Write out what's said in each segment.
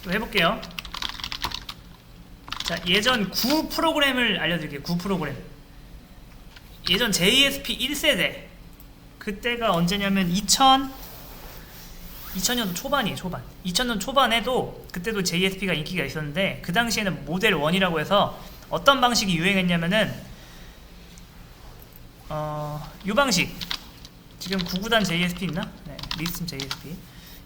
또 해볼게요. 자, 예전 9 프로그램을 알려드릴게요. 9 프로그램. 예전 JSP 1세대. 그때가 언제냐면 2000년도 초반이에요. 초반. 2000년 초반에도 그때도 JSP가 인기가 있었는데 그 당시에는 모델 1이라고 해서 어떤 방식이 유행했냐면은 요 방식. 지금 9구단 JSP 있나? 네, 리스템 JSP.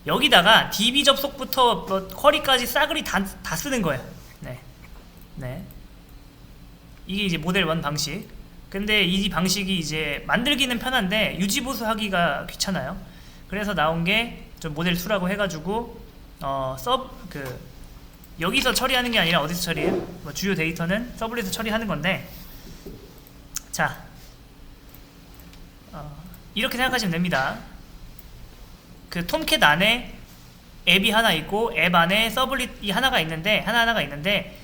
여기다가 DB 접속부터 뭐 쿼리까지 싸그리 다 쓰는 거예요. 네. 네. 이게 이제 모델 1 방식. 근데 이 방식이 이제 만들기는 편한데 유지보수하기가 귀찮아요. 그래서 나온 게 좀 모델 2라고 해가지고 여기서 처리하는 게 아니라 어디서 처리해요? 뭐 주요 데이터는 서블릿에서 처리하는 건데, 자, 이렇게 생각하시면 됩니다. 그 톰캣 안에 앱이 하나 있고 앱 안에 서블릿이 하나가 있는데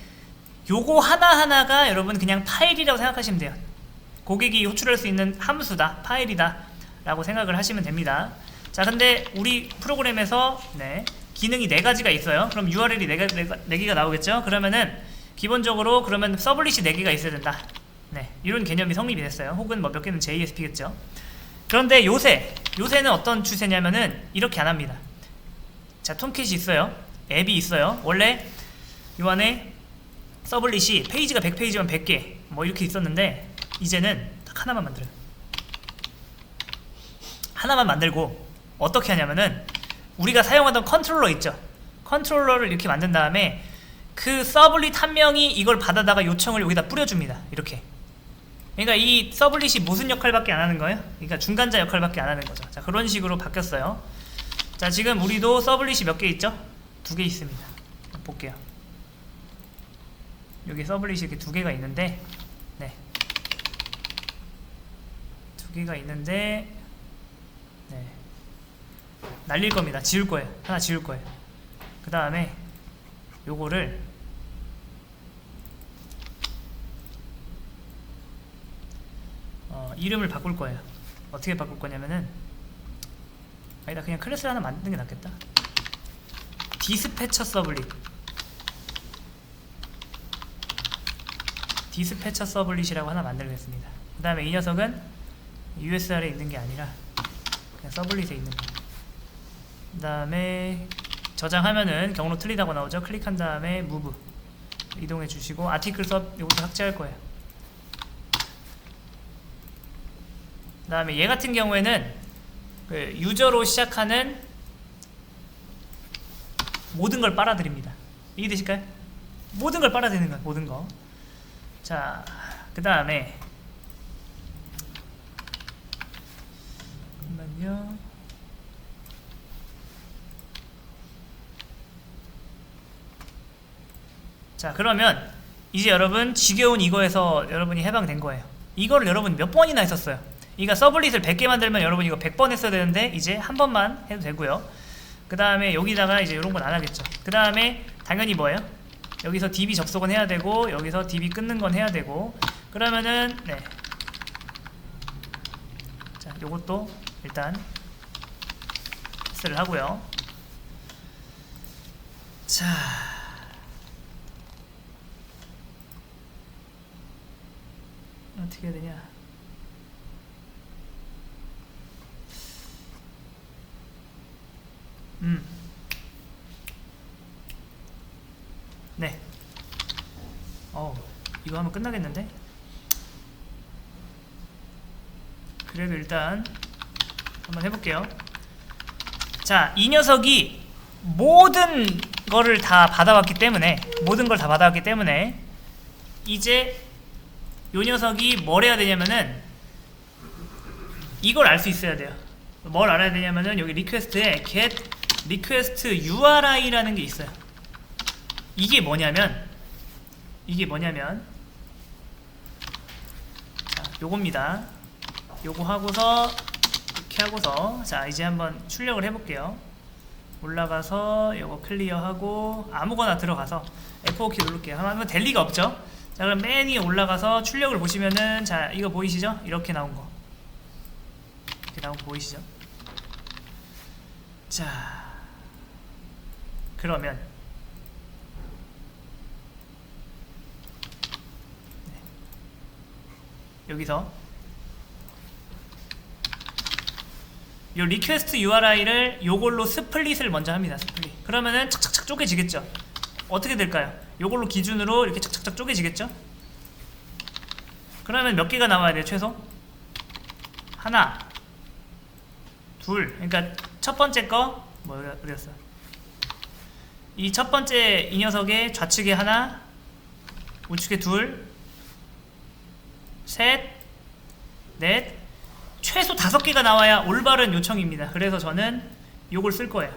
요거 하나하나가 여러분 그냥 파일이라고 생각하시면 돼요. 고객이 호출할 수 있는 함수다, 파일이다 라고 생각을 하시면 됩니다. 자, 근데 우리 프로그램에서 기능이 4가지가 있어요. 그럼 URL이 4개가 나오겠죠? 그러면은 기본적으로 그러면 서블릿이 4개가 있어야 된다. 네, 이런 개념이 성립이 됐어요. 혹은 뭐 몇 개는 JSP겠죠. 그런데 요새는 어떤 추세냐면은 이렇게 안 합니다. 자, 톰캣이 있어요. 앱이 있어요. 원래 요 안에 서블릿이 페이지가 100페이지면 100개 뭐 이렇게 있었는데 이제는 딱 하나만 만들어요. 하나만 만들고 어떻게 하냐면은 우리가 사용하던 컨트롤러 있죠. 컨트롤러를 이렇게 만든 다음에 그 서블릿 한 명이 이걸 받아다가 요청을 여기다 뿌려줍니다. 이렇게. 그러니까 이 서블릿이 무슨 역할밖에 안 하는 거예요? 그러니까 중간자 역할밖에 안 하는 거죠. 자, 그런 식으로 바뀌었어요. 자, 지금 우리도 서블릿이 몇 개 있죠? 2개 있습니다. 볼게요. 여기 서블릿이 이렇게 2개가 있는데, 네, 2개가 있는데, 네, 날릴 겁니다. 지울 거예요. 하나 지울 거예요. 그 다음에 요거를 이름을 바꿀 거예요. 어떻게 바꿀 거냐면은, 아니다, 그냥 클래스를 하나 만드는 게 낫겠다. 디스패처 서블릿. 디스패처 서블릿이라고 하나 만들겠습니다. 그 다음에 이 녀석은 USR에 있는 게 아니라 그냥 서블릿에 있는 거. 그 다음에 저장하면은 경로 틀리다고 나오죠. 클릭한 다음에 move 이동해 주시고 아티클 섭 이것도 삭제할 거예요. 그 다음에 얘 같은 경우에는 그 유저로 시작하는 모든 걸 빨아들입니다. 이해되실까요? 모든 걸 빨아들이는 거예요. 모든 거. 자, 그 다음에 잠깐만요. 자, 그러면 이제 여러분 지겨운 이거에서 여러분이 해방된 거예요. 이거를 여러분이 몇 번이나 했었어요. 그러니까 서블릿을 100개 만들면 여러분 이거 100번 했어야 되는데 이제 한 번만 해도 되고요. 그 다음에 여기다가 이제 이런 건 안 하겠죠. 그 다음에 당연히 뭐예요? 여기서 DB 접속은 해야 되고 여기서 DB 끊는 건 해야 되고, 그러면은 네, 자, 요것도 일단 패스를 하고요. 자, 어떻게 해야 되냐? 네. 이거 하면 끝나겠는데? 그래도 일단 한번 해볼게요. 자, 이 녀석이 모든 거를 다 받아왔기 때문에 이제 요 녀석이 뭘 해야 되냐면은 이걸 알 수 있어야 돼요. 뭘 알아야 되냐면은 여기 리퀘스트에 get request URI라는 게 있어요. 이게 뭐냐면 자, 요겁니다. 요거 하고서 이렇게 하고서 자, 이제 한번 출력을 해볼게요. 올라가서 요거 클리어하고 아무거나 들어가서 F4키 누를게요. 하면 될 리가 없죠. 자, 그럼 맨 위에 올라가서 출력을 보시면은, 자, 이거 보이시죠? 이렇게 나온 거. 이렇게 나온 거 보이시죠? 자, 그러면 여기서 요 리퀘스트 URI를 요걸로 스플릿을 먼저 합니다. 스플릿. 그러면은 착착착 쪼개지겠죠. 어떻게 될까요? 요걸로 기준으로 이렇게 착착착 쪼개지겠죠. 그러면 몇 개가 나와야 돼요? 최소 하나, 둘. 그러니까 첫 번째 거 어디였어? 이 첫 번째 이 녀석의 좌측에 하나, 우측에 둘, 셋, 넷, 최소 5개가 나와야 올바른 요청입니다. 그래서 저는 요걸 쓸 거예요.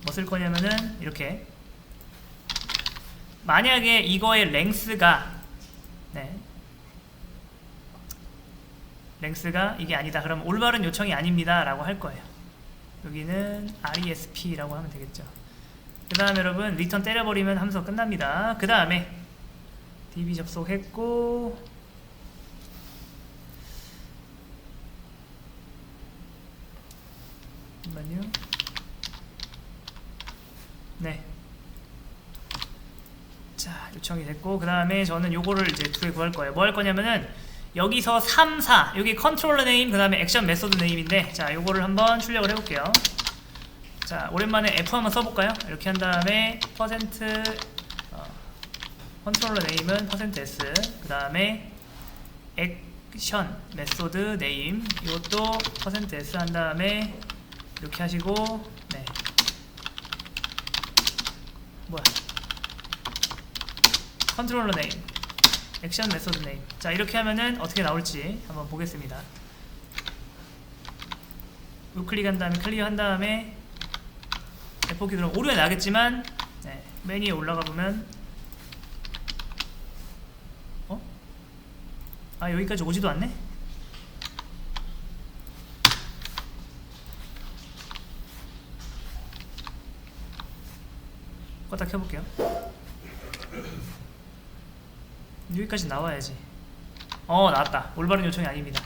뭐 쓸 거냐면은 이렇게, 만약에 이거의 랭스가 랭스가 이게 아니다, 그러면 올바른 요청이 아닙니다 라고 할 거예요. 여기는 RESP 라고 하면 되겠죠. 그 다음에 여러분 리턴 때려버리면 함수가 끝납니다. 그 다음에 DB 접속했고, 잠깐만요. 네, 자 요청이 됐고, 그 다음에 저는 요거를 이제 두 개 구할 거예요. 뭐 할 거냐면은 여기서 3, 4 여기 컨트롤러 네임, 그 다음에 액션 메소드 네임인데, 자 요거를 한번 출력을 해볼게요. 자 오랜만에 F 한번 써볼까요? 이렇게 한 다음에 컨트롤러 네임은 %s, 그 다음에 액션 메소드 네임 이것도 %s 한 다음에 이렇게 하시고, 네, 뭐야, 컨트롤러 네임, 액션 메소드 네임. 자 이렇게 하면은 어떻게 나올지 한번 보겠습니다. 우클릭 한 다음에 클리어 한 다음에 F4키 누르면 오류가 나겠지만, 네, 메뉴에 올라가 보면 여기까지 오지도 않네? 껐다 켜볼게요. 여기까지 나와야지. 나왔다. 올바른 요청이 아닙니다.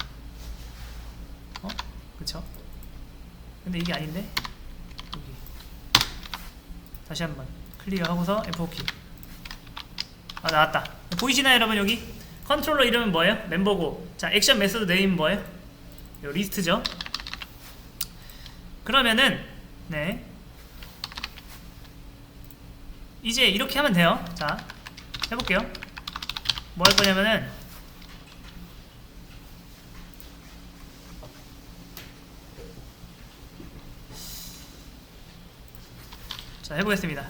그쵸? 근데 이게 아닌데? 여기 다시 한번 클리어 하고서 F4키. 나왔다. 보이시나요 여러분? 여기 컨트롤러 이름은 뭐예요? 멤버고, 자 액션 메소드 네임 뭐예요? 요 리스트죠. 그러면은 네, 이제 이렇게 하면 돼요. 자 해볼게요. 뭐 할 거냐면은 자 해보겠습니다.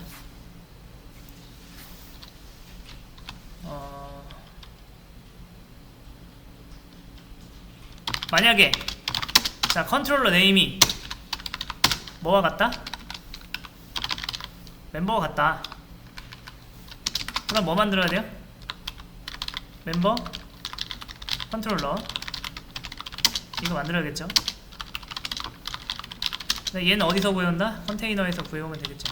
만약에 자 컨트롤러 네임이 뭐와 같다? 멤버와 같다. 그럼 뭐 만들어야 돼요? 멤버 컨트롤러 이거 만들어야겠죠. 얘는 어디서 구해온다? 컨테이너에서 구해오면 되겠죠.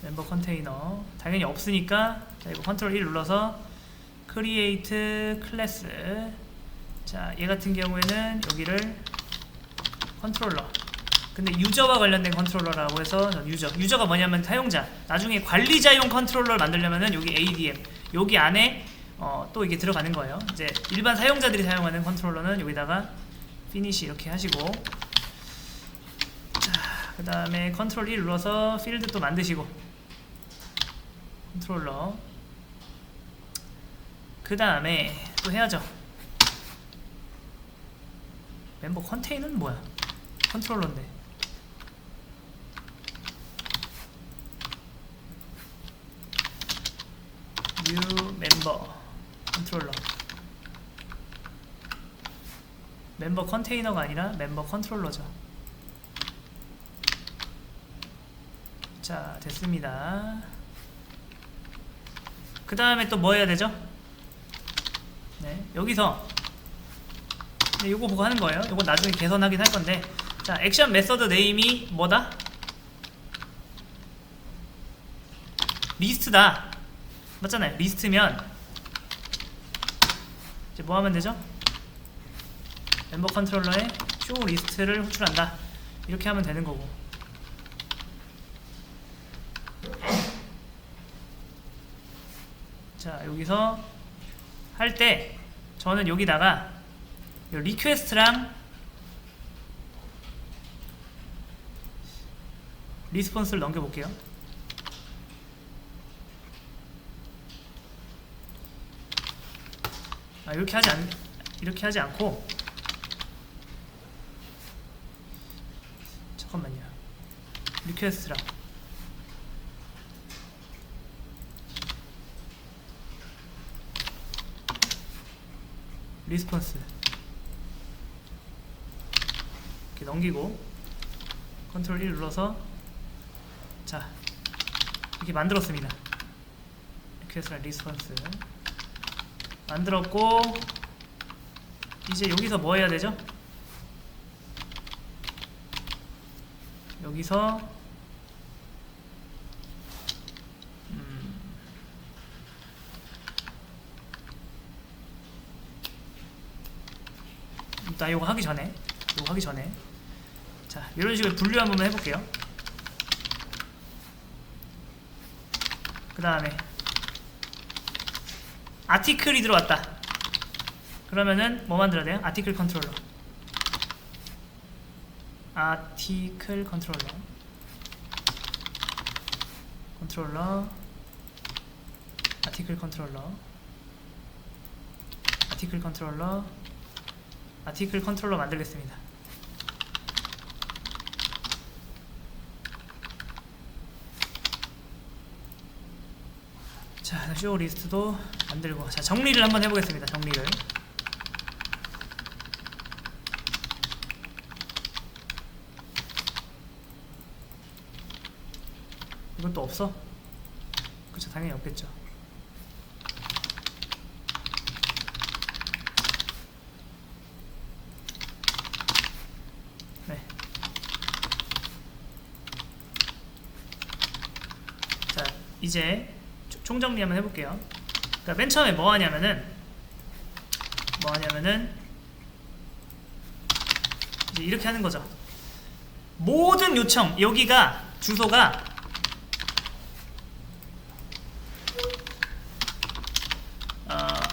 멤버 컨테이너 당연히 없으니까, 자 이거 컨트롤 1 눌러서 create class. 자 얘 같은 경우에는 여기를 컨트롤러, 근데 유저와 관련된 컨트롤러라고 해서 유저가 뭐냐면 사용자, 나중에 관리자용 컨트롤러를 만들려면은 여기 ADM 여기 안에 또 이게 들어가는 거예요. 이제 일반 사용자들이 사용하는 컨트롤러는 여기다가 finish 이렇게 하시고, 자 그 다음에 컨트롤 1 눌러서 필드 또 만드시고, 컨트롤러 그 다음에 또 해야죠. 멤버 컨테이너는 뭐야? 컨트롤러인데. new 멤버 컨트롤러, 멤버 컨테이너가 아니라 멤버 컨트롤러죠. 자 됐습니다. 그 다음에 또 뭐 해야 되죠? 네, 여기서 요거 보고 하는 거예요. 요거 나중에 개선하긴 할 건데, 자 액션 메서드 네임이 뭐다? 리스트다. 맞잖아요. 리스트면 이제 뭐 하면 되죠? 멤버 컨트롤러에 show 리스트를 호출한다. 이렇게 하면 되는 거고, 자, 여기서 할 때 저는 여기다가 리퀘스트랑 리스폰스를 넘겨볼게요. 이렇게 하지 않고, 잠깐만요. 리퀘스트랑 리스폰스 이렇게 넘기고 컨트롤 1 눌러서 자, 이렇게 만들었습니다. 리퀘스트랑 리스폰스 만들었고, 이제 여기서 뭐 해야 되죠? 여기서 나 요거 하기 전에 자, 이런 식으로 분류 한번 해볼게요. 그 다음에 아티클이 들어왔다. 그러면은 뭐 만들어야 돼요? 아티클 컨트롤러 아티클 컨트롤러 아티클 컨트롤러 만들겠습니다. 자, 쇼 리스트도 만들고, 자, 정리를 한번 해보겠습니다. 정리를. 이건 또 없어? 그쵸, 당연히 없겠죠. 네. 자, 이제 총정리 한번 해볼게요. 그러니까 맨 처음에 뭐 하냐면은 이제 이렇게 하는 거죠. 모든 요청, 여기가 주소가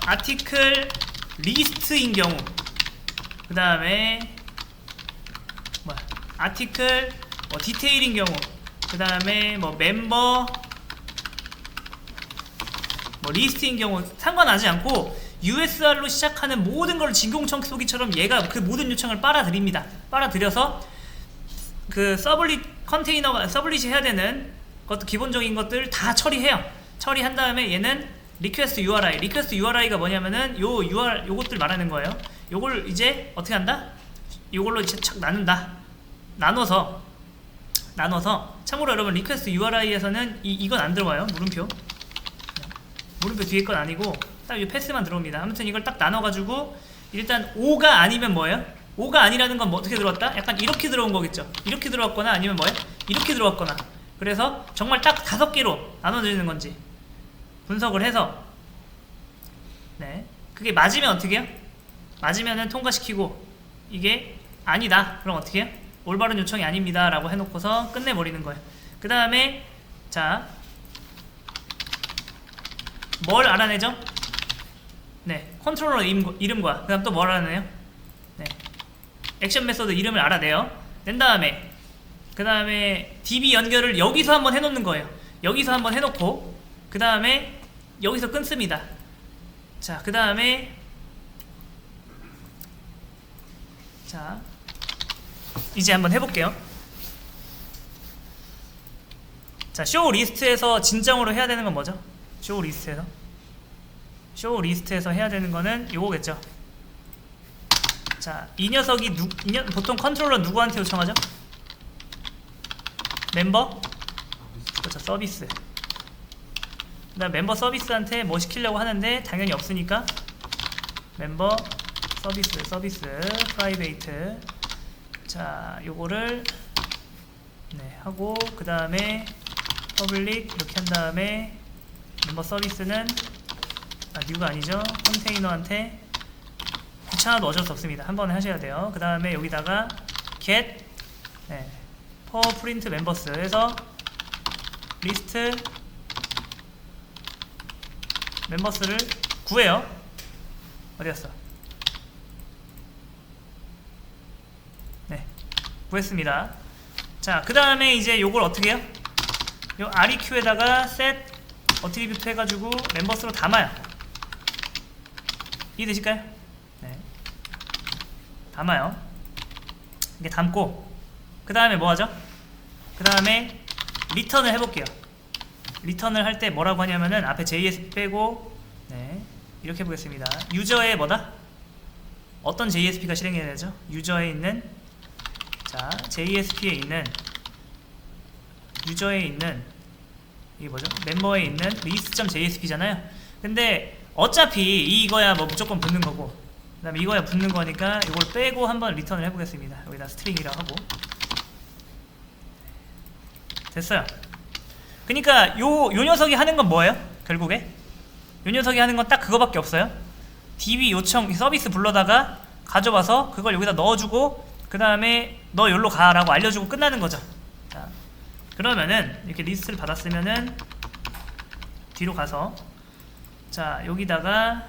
아티클 리스트인 경우, 그 다음에 아티클 디테일인 경우, 그 다음에 멤버 리스트인 경우 상관하지 않고 USR로 시작하는 모든 걸 진공청소기처럼 얘가 그 모든 요청을 빨아들입니다. 빨아들여서 그 서블릿이 해야 되는 것도 기본적인 것들 다 처리해요. 처리한 다음에 얘는 리퀘스트 URI가 뭐냐면은 요것들 말하는 거예요. 요걸 이제 어떻게 한다? 요걸로 이제 착 나눠서 참고로 여러분, 리퀘스트 URI에서는 이건 안 들어와요. 물음표 뒤에 건 아니고 딱 이 패스만 들어옵니다. 아무튼 이걸 딱 나눠가지고 일단 5가 아니면 뭐예요? 5가 아니라는 건 뭐 어떻게 들어왔다? 약간 이렇게 들어온 거겠죠. 이렇게 들어왔거나 아니면 뭐예요? 이렇게 들어왔거나. 그래서 정말 딱 5개로 나눠지는 건지 분석을 해서, 네, 그게 맞으면 어떻게 해요? 맞으면은 통과시키고, 이게 아니다 그럼 어떻게 해요? 올바른 요청이 아닙니다 라고 해놓고서 끝내버리는 거예요. 그 다음에 자, 뭘 알아내죠? 네, 컨트롤러 이름과 그 다음 또 뭘 알아내요? 네, 액션 메소드 이름을 알아내요. 낸 다음에 그 다음에 DB 연결을 여기서 한번 해놓는 거예요. 여기서 한번 해놓고 그 다음에 여기서 끊습니다. 자, 그 다음에 자, 이제 한번 해볼게요. 자, 쇼 리스트에서 진정으로 해야 되는 건 뭐죠? 쇼 리스트에서 해야 되는 거는 요거겠죠. 자, 이 녀석이 보통 컨트롤러 누구한테 요청하죠? 멤버? 그렇죠, 서비스. 그다음 멤버 서비스한테 뭐 시키려고 하는데 당연히 없으니까 멤버 서비스 프라이베이트. 자, 요거를 네 하고, 그 다음에 퍼블릭 이렇게 한 다음에 멤버 서비스는 뉴가 아니죠, 컨테이너한테, 귀찮아도 어쩔 수 없습니다. 한 번에 하셔야 돼요. 그 다음에 여기다가 get 네, for print members 해서 리스트 멤버스를 구해요. 어디갔어? 네, 구했습니다. 자, 그 다음에 이제 요걸 어떻게 해요? 요 REQ에다가 set 어트리뷰트 해가지고 멤버스로 담아요. 이해되실까요? 네, 담아요. 이게 담고 그 다음에 뭐 하죠? 그 다음에 리턴을 해볼게요. 리턴을 할 때 뭐라고 하냐면은 앞에 JS 빼고 네, 이렇게 해보겠습니다. 유저의 뭐다? 어떤 JSP가 실행해야 되죠? 유저에 있는 자 JSP에 있는 유저에 있는 이게 뭐죠? 멤버에 있는 list.jsp잖아요. 근데 어차피 이거야 뭐 무조건 붙는 거고 그 다음에 이거야 붙는 거니까 이걸 빼고 한번 리턴을 해보겠습니다. 여기다 스트링이라고 하고 됐어요. 그니까 요 녀석이 하는 건 뭐예요? 결국에 요 녀석이 하는 건 딱 그거밖에 없어요. DB 요청 서비스 불러다가 가져와서 그걸 여기다 넣어주고 그 다음에 너 여기로 가라고 알려주고 끝나는 거죠. 자, 그러면은 이렇게 리스트를 받았으면은 뒤로 가서 자 여기다가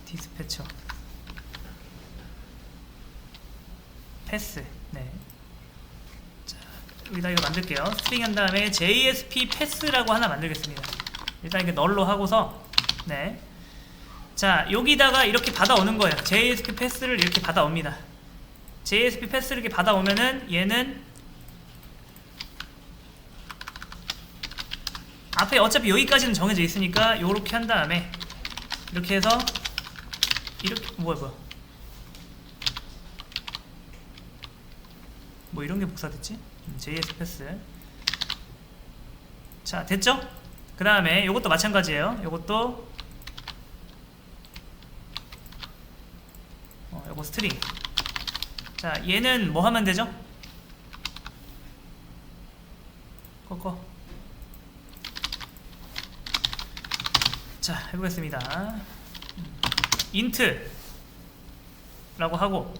디스패처 패스 네. 여기다 이거 만들게요. 스트링 한 다음에 JSP 패스라고 하나 만들겠습니다. 일단 이게 널로 하고서 네. 자 여기다가 이렇게 받아오는 거예요. JSP 패스를 이렇게 받아옵니다. JSP 패스를 이렇게 받아오면은 얘는 앞에 어차피 여기까지는 정해져 있으니까 요렇게 한 다음에 이렇게 해서 이렇게 뭐야 뭐 이런 게 복사됐지? JS 패스 자 됐죠? 그 다음에 요것도 마찬가지예요. 요것도 요거 스트링 자 얘는 뭐 하면 되죠? 꺼 자 해보겠습니다. 인트 라고 하고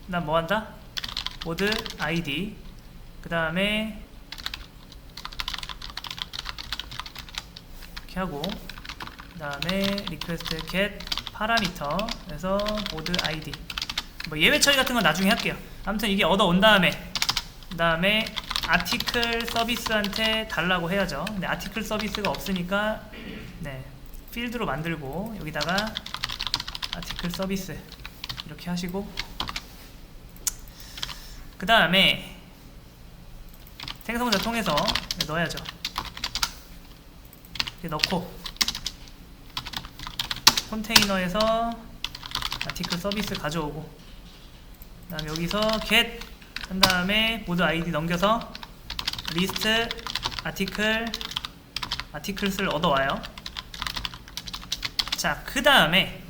그 다음 뭐한다? 보드 ID 그 다음에 이렇게 하고 그 다음에 request get 파라미터 그래서 보드 ID 뭐 예외 처리 같은 건 나중에 할게요. 아무튼 이게 얻어온 다음에 그 다음에 아티클 서비스한테 달라고 해야죠. 근데 아티클 서비스가 없으니까 네 필드로 만들고 여기다가 아티클 서비스 이렇게 하시고 그 다음에 생성자 통해서 넣어야죠. 이렇게 넣고 컨테이너에서 아티클 서비스 가져오고 그 다음에 여기서 get 한 다음에 보드 아이디 넘겨서 리스트 아티클스를 얻어와요. 자 그 다음에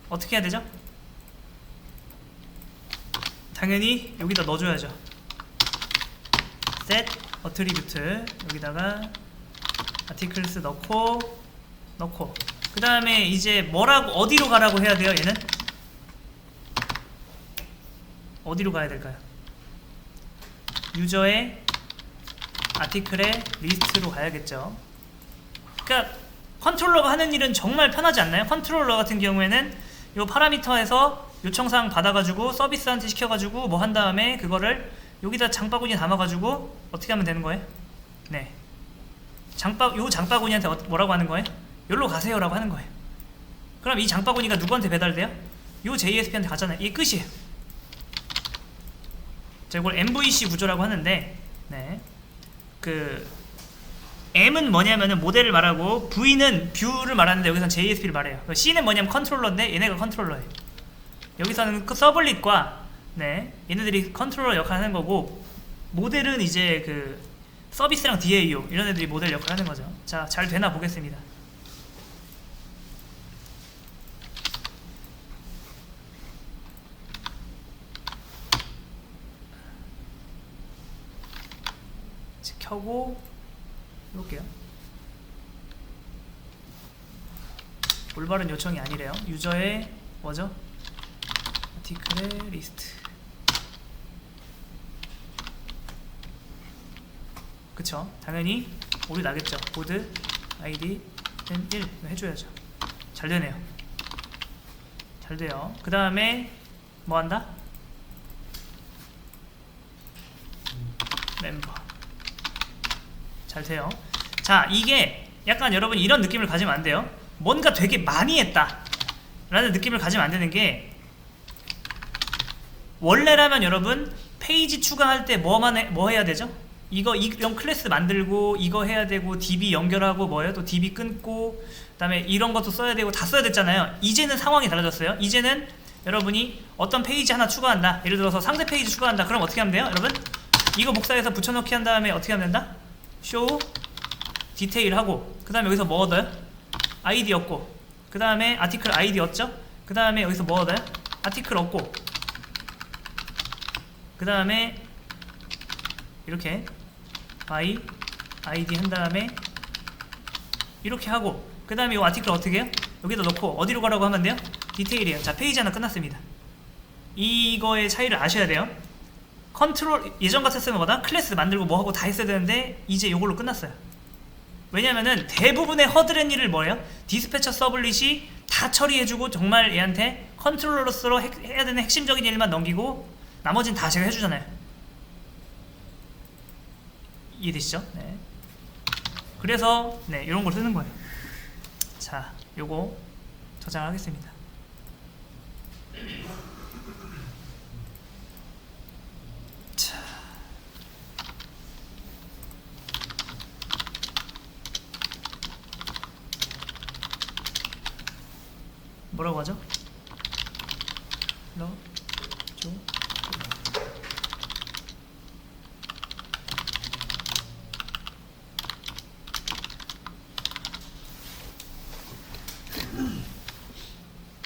어떻게 해야 되죠? 당연히 여기다 넣어줘야죠. set attribute 여기다가 articles 넣고 그 다음에 이제 뭐라고 어디로 가라고 해야 돼요? 얘는 어디로 가야 될까요? 유저의 아티클의 리스트로 가야겠죠. 그러니까 컨트롤러가 하는 일은 정말 편하지 않나요? 컨트롤러 같은 경우에는 요 파라미터에서 요청사항 받아가지고 서비스한테 시켜가지고 뭐 한 다음에 그거를 여기다 장바구니에 담아가지고 어떻게 하면 되는 거예요? 네, 요 장바구니한테 뭐라고 하는 거예요? 여기로 가세요 라고 하는 거예요. 그럼 이 장바구니가 누구한테 배달돼요? 요 JSP한테 가잖아요. 이게 끝이에요. 자, 이걸 MVC 구조라고 하는데 네, 그 M은 뭐냐면은 모델을 말하고 V는 뷰를 말하는데 여기서는 JSP를 말해요. C는 뭐냐면 컨트롤러인데 얘네가 컨트롤러예요. 여기서는 그 서블릿과 네, 얘네들이 컨트롤러 역할을 하는 거고 모델은 이제 그 서비스랑 DAO 이런 애들이 모델 역할을 하는 거죠. 자, 잘 되나 보겠습니다. 켜고 해볼게요. 올바른 요청이 아니래요. 유저의 뭐죠? 아티클의 리스트 그쵸? 당연히 오류 나겠죠. 보드 아이디 1 해줘야죠. 잘 되네요. 잘 돼요. 그 다음에 뭐 한다? 멤버. 잘 돼요. 자, 이게 약간 여러분 이런 느낌을 가지면 안 돼요. 뭔가 되게 많이 했다 라는 느낌을 가지면 안 되는 게, 원래라면 여러분 페이지 추가할 때 뭐 해야 되죠? 이런 클래스 만들고 이거 해야 되고 DB 연결하고 뭐예요? 또 DB 끊고 그 다음에 이런 것도 써야 되고 다 써야 됐잖아요. 이제는 상황이 달라졌어요. 이제는 여러분이 어떤 페이지 하나 추가한다, 예를 들어서 상세 페이지 추가한다. 그럼 어떻게 하면 돼요? 여러분 이거 복사해서 붙여넣기 한 다음에 어떻게 하면 된다? show 디테일 하고, 그 다음에 여기서 뭐 얻어요? 아이디 얻고, 그 다음에 아티클 아이디 얻죠? 그 다음에 여기서 뭐 얻어요? 아티클 얻고, 그 다음에 이렇게 아이디 한 다음에 이렇게 하고, 그 다음에 이 아티클 어떻게 해요? 여기다 넣고 어디로 가라고 하면 돼요? 디테일이에요. 자, 페이지 하나 끝났습니다. 이거의 차이를 아셔야 돼요. 컨트롤, 예전 같았으면 뭐다? 클래스 만들고 뭐하고 다 했어야 되는데 이제 이걸로 끝났어요. 왜냐면은 대부분의 허드렛 일을 뭐예요? 디스패처 서블릿이 다 처리해주고 정말 얘한테 컨트롤러로서 해야 되는 핵심적인 일만 넘기고 나머지는 다 제가 해주잖아요. 이해되시죠? 네. 그래서 네, 이런 걸 쓰는 거예요. 자, 요거 저장하겠습니다. 자, 뭐라고 하죠? 너, 조,